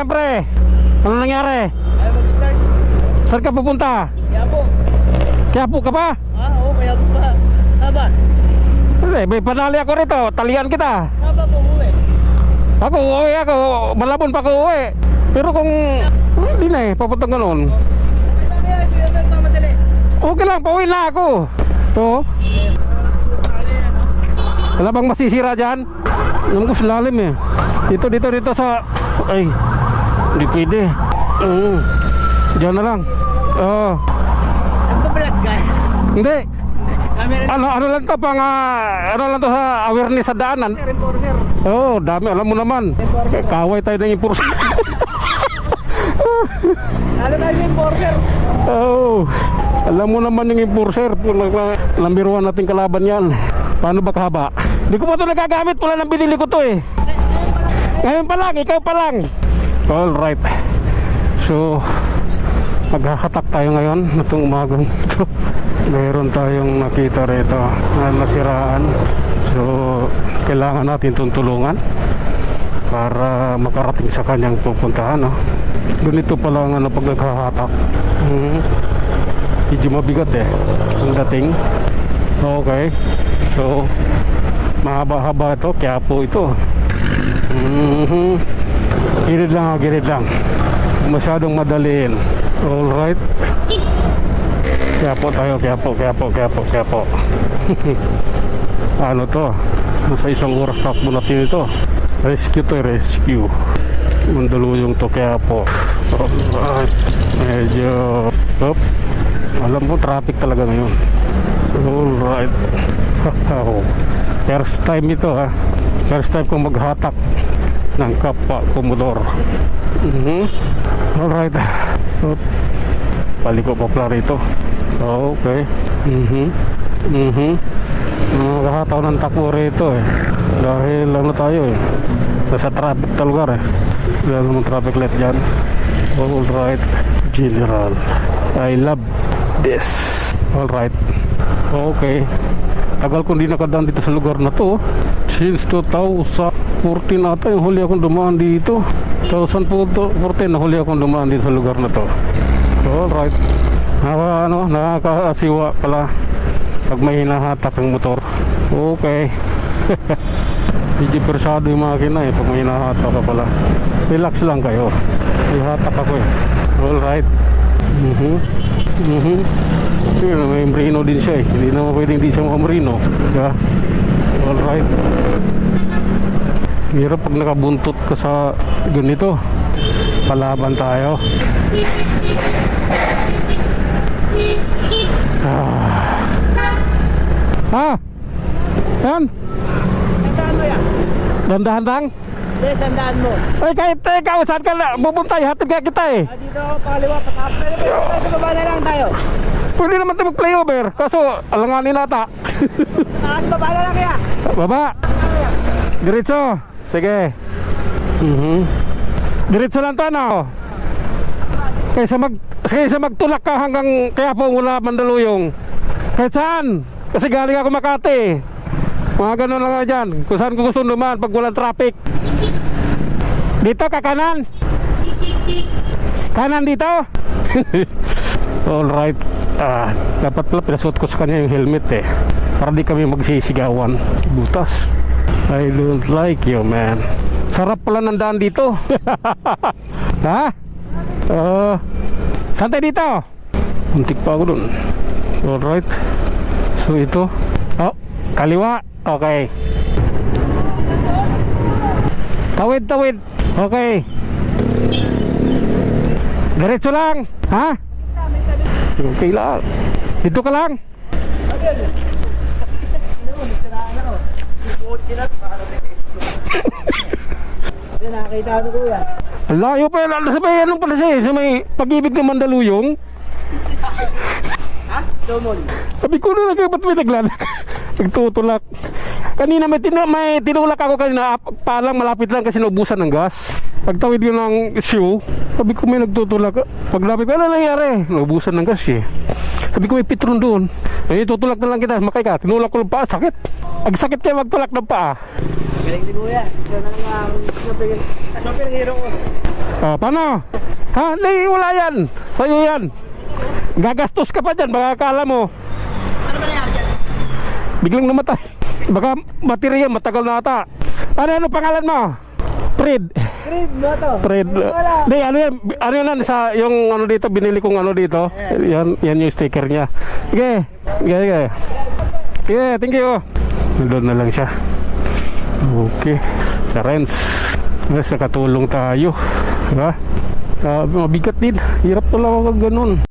pre? Ano nangyari? Ayaw mag-start. Saan ka pupunta? Quiapo. Quiapo ka pa? Oo, Quiapo pa. Haba. May panali ako rito, talian kita. Haba po uwi. Ako uuwi ako, Malabon pa ako uuwi. Pero kung hindi na papuntang ganun. Okay lang yan, hindi na tayo madali. Okay lang, pauwi na ako. To, wala bang masisira dyan? Alam ko silalim eh. Dito sa... Ay, hindi pwede. Diyan na lang. Oo. Ang babalat guys. Hindi. Camera Ano lang to pang ano lang to sa awareness sa daanan. sir, enforcer. Oh, dami alam mo naman. Kaway tayo ng impursa. Ano tayo yung enforcer? Oh, alam mo naman yung impurser. Number 1 nating kalaban yan. Paano ba kahaba? Hindi ko pa ito nagagamit. Wala nang binili ko to eh. Ngayon pa lang, ikaw pa lang. Alright. So, maghahatak tayo ngayon itong umagang ito. Mayroon tayong nakita rito na nasiraan. So, kailangan natin itong tulungan para makarating sa kanyang pupuntahan, no? Ganito pala ang pag naghahatak. Medyo mabigat eh ang dating. Okay, so mahaba-haba ito, Quiapo ito. Gilid lang, masyadong madaliin. Alright, Quiapo tayo, Quiapo. Ano to, nasa isang oras takbo natin ito. Rescue Mandaluyong to, Quiapo. Alright, medyo alam mo traffic talaga ngayon. Alright. First time ito ha. First time kong maghatak ng kapwa Commodore. Alright. Paliko pa pala rito. Okay. Nakahataw ng takbo rito eh. Dahil ano tayo eh, nasa traffic na lugar eh. Dahil naman traffic light dyan. Alright, General, I love this. Alright. Okay. Tagal kong di nakadaan dito sa lugar na to. Since 2014 ata yung huli akong dumaan dito. 2014 na huli akong dumaan dito sa lugar na to. Alright. Nakakasiwa pala pag may hinahatak ang motor. Okay. Medyo persado yung makina eh pag may hinahatak ka pala. Relax lang kayo. May hatak ako eh. Alright. May Merino din siya eh. Hindi naman pwedeng di siya mga Merino. Yeah. Alright. Hirap pag nakabuntot ka sa ganito. Palaban tayo. Yan. Sandaan mo yan. Dandahan lang. Hindi, sandaan mo. Ay, kahit ikaw, saan ka na pupunta? Hatid ka kita eh. Dito ako, pangaliwa, pataas. Pero tayo sa baba na lang tayo. Pwede naman tayo mag-playover. Kaso, alanganin nata. Taas, baba na lang kaya. Baba. Diretso. Sige. Diretso lang tayo na. Kaysa magtulak ka hanggang Quiapo mula Mandaluyong. Kahit saan. Kasi galing ako Makati. Mga ganun lang nga dyan. Kung saan ko gusto naman pag walang traffic. Dito ka kanan. Kanan dito. Alright. Dapat pala pinasuot ko sa kanya yung helmet eh. Para di kami magsisigawan. Butas. I don't like you, man. Sarap pala ng daan dito. Ha? Saan tayo dito? Muntik pa ako dun. Alright. So ito. Oh, kaliwa. Okay. Tawid. Okay. Diretso lang. Ha? Okay lang. Dito ka lang. Nakakita ko kuya. Layo pa yan. Sa may anong pala siya eh. Sa may Pag-ibig ng Mandaluyong. Ha? Sumol. Sabi ko na ba't may nagtutulak. Kanina may tinulak ako kanina. Palang malapit lang kasi naubusan ng gas. Pagtawid yun ng shoe, sabi ko may nagtutulak. Paglapit, ano nangyari? Naubusan ng gas eh. Sabi ko may pitron doon. Eh, tutulak na lang kita. Makay ka. Tinulak ko ng paa. Sakit. Ang sakit kaya magtulak ng paa. Galing ni kuya. Siya na lang ang super hero ko. Oh, paano? Ha? Hindi, wala yan. Sa'yo yan. Gagastos ka pa dyan, baka akala mo. Ano ba nangyari dyan? Biglang namatay. Baka baterya, matagal na ata. Ano pangalan mo? Fred. Creed mo to. Fred. Wala. Hindi, ano yan sa yung ano dito, binili kong ano dito. Yan yung sticker niya. Sige. Sige. Sige, thank you. Doon na lang siya. Okay. Sa Renz. Sa katulong tayo. Diba? Mabigat din. Hirap talaga ganun.